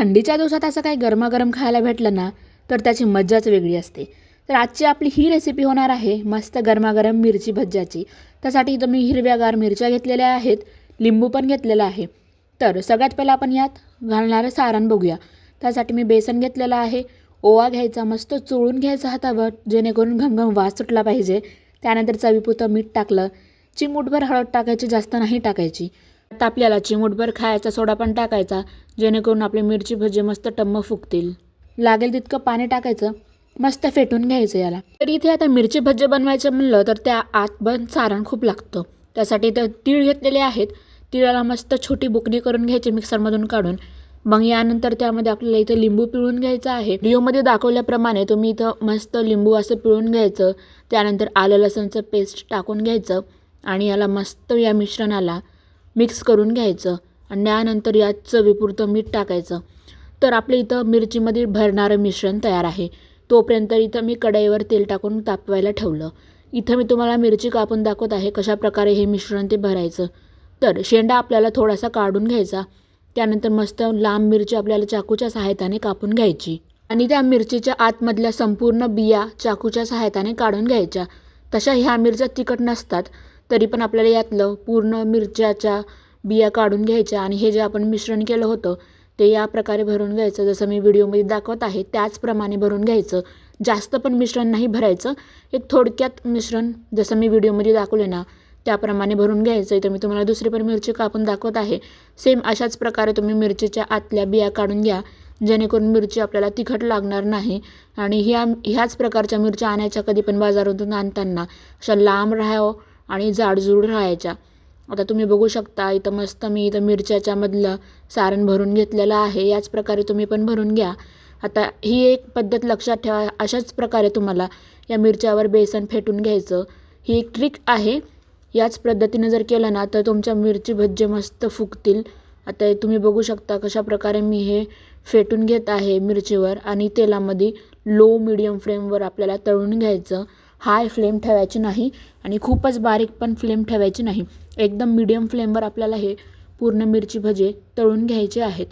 थंडीच्या दिवसात असं काही गरमागरम खायला भेटलं ना तर त्याची मज्जाच वेगळी असते। तर आजची आपली ही रेसिपी होणार आहे मस्त गरमागरम मिरची भज्याची। त्यासाठी इथं मी हिरव्यागार मिरच्या घेतलेल्या आहेत, लिंबू पण घेतलेला आहे। तर सगळ्यात पहिला आपण यात घालणारं सारण बघूया। त्यासाठी मी बेसन घेतलेलं आहे, ओवा घ्यायचा, मस्त चोळून घ्यायचा हातावर जेणेकरून घमघम वास सुटला पाहिजे। त्यानंतर चवीपुरतं मीठ टाकलं, चिमूटभर हळद टाकायची, जास्त नाही टाकायची। आता आपल्याला चिमूटभर खायचा सोडा पण टाकायचा जेणेकरून आपले मिरची भजी मस्त टम्म फुगतील। लागेल तितकं पाणी टाकायचं, मस्त फेटून घ्यायचं याला। तर इथे आता मिरची भजी बनवायचं म्हणलं तर त्या आत पण सारण खूप लागतं। त्यासाठी इथं तीळ घेतलेले आहेत, तिळाला मस्त छोटी बुकणी करून घ्यायची मिक्सरमधून काढून। मग यानंतर त्यामध्ये आपल्याला इथं लिंबू पिळून घ्यायचं आहे। व्हिडिओमध्ये दाखवल्याप्रमाणे तुम्ही इथं मस्त लिंबू असं पिळून घ्यायचं। त्यानंतर आलं लसूणचं पेस्ट टाकून घ्यायचं आणि याला मस्त या मिश्रणाला मिक्स करून घ्यायचं आणि त्यानंतर यात चवीपुरतं मीठ टाकायचं। तर आपलं इथं मिरचीमध्ये भरणारं मिश्रण तयार आहे। तोपर्यंत इथं मी कढईवर तेल टाकून तापवायला ठेवलं। इथं मी तुम्हाला मिरची कापून दाखवत आहे कशा प्रकारे हे मिश्रण ते भरायचं। तर शेंडा आपल्याला थोडासा काढून घ्यायचा, त्यानंतर मस्त लांब मिरची आपल्याला चाकूच्या सहाय्याने कापून घ्यायची आणि त्या मिरचीच्या आतमधल्या संपूर्ण बिया चाकूच्या सहाय्याने काढून घ्यायच्या। तशा ह्या मिरच्या तिखट नसतात, तरी पण आपल्याला यातलं पूर्ण मिरच्याच्या बिया काढून घ्यायच्या आणि हे जे आपण मिश्रण केलं होतं ते या प्रकारे भरून घ्यायचं। जसं मी व्हिडिओमध्ये दाखवत आहे त्याचप्रमाणे भरून घ्यायचं। जास्त पण मिश्रण नाही भरायचं, एक थोडक्यात मिश्रण जसं मी व्हिडिओमध्ये दाखवले ना त्याप्रमाणे भरून घ्यायचं। तर मी तुम्हाला दुसरी पण मिरची कापून दाखवत आहे। सेम अशाच प्रकारे तुम्ही मिरचीच्या आतल्या बिया काढून घ्या जेणेकरून मिरची आपल्याला तिखट लागणार नाही। आणि ह्याच प्रकारच्या मिरच्या आणायच्या कधी पण बाजारातून आणताना, अशा लांब राहावं आणि जाडजूड राहायच्या। आता तुम्ही बघू शकता इथं मस्त मी इथं मिरच्याच्या मधलं सारण भरून घेतलेलं आहे। याच प्रकारे तुम्ही पण भरून घ्या। आता ही एक पद्धत लक्षात ठेवा, अशाच प्रकारे तुम्हाला या मिरच्यावर बेसन फेटून घ्यायचं। ही एक ट्रिक आहे, याच पद्धतीने जर केलं ना तर तुमच्या मिरची भजी मस्त फुगतील। आता तुम्ही बघू शकता कशा प्रकारे मी हे फेटून घेत आहे मिरचीवर आणि तेलामध्ये लो मीडियम फ्लेमवर आपल्याला तळून घ्यायचं। हाय फ्लेम ठेवायची नाही आणि खूपच बारीक पण फ्लेम ठेवायची नाही, एकदम मीडियम फ्लेमवर आपल्याला हे पूर्ण मिरची भजे तळून घ्यायचे आहेत।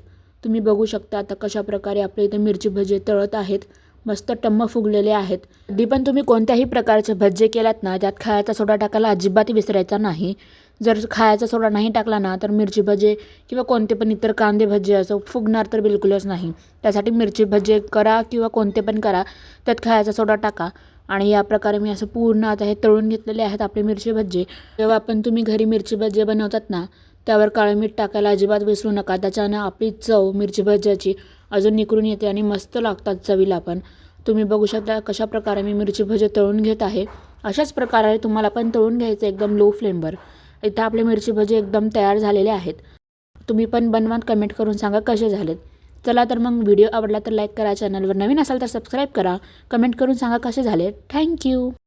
तुम्ही बघू शकता आता कशा प्रकारे आपले इथे मिरची भजे तळत आहेत, मस्त टम्म फुगलेले आहेत। कधी पण तुम्ही कोणत्याही प्रकारचे भजे केलात ना त्यात खायचा सोडा टाकायला अजिबात विसरायचा नाही। जर खायचा सोडा नाही टाकला ना तर मिरची भजे किंवा कोणते पण इतर कांदे भजे असं फुगणार तर बिलकुलच नाही। त्यासाठी मिरची भजे करा किंवा कोणते पण करा त्यात खायचा सोडा टाका। आणि या प्रकारे मी असं पूर्ण आता हे तळून घेतलेले आहेत आपले मिरची भजे। जेव्हा पण तुम्ही घरी मिरची भजे बनवतात ना त्यावर काळं मीठ टाकायला अजिबात विसरू नका, त्याच्यानं आपली चव मिरची भज्याची अजून निखरून येते आणि मस्त लागतात चवीला पण। तुम्ही बघू शकता कशा प्रकारे मी मिरची भजे तळून घेत आहे। अशाच प्रकारे तुम्हाला पण तळून घ्यायचं एकदम लो फ्लेमवर। इथं आपले मिरची भजे एकदम तयार झालेले आहेत। तुम्ही पण बनवा, कमेंट करून सांगा कसे झालेत। चला तर मग व्हिडिओ आवडला तर लाईक करा, चॅनलवर नवीन असाल तर सबस्क्राईब करा, कमेंट करून सांगा कसे झाले। थँक्यू।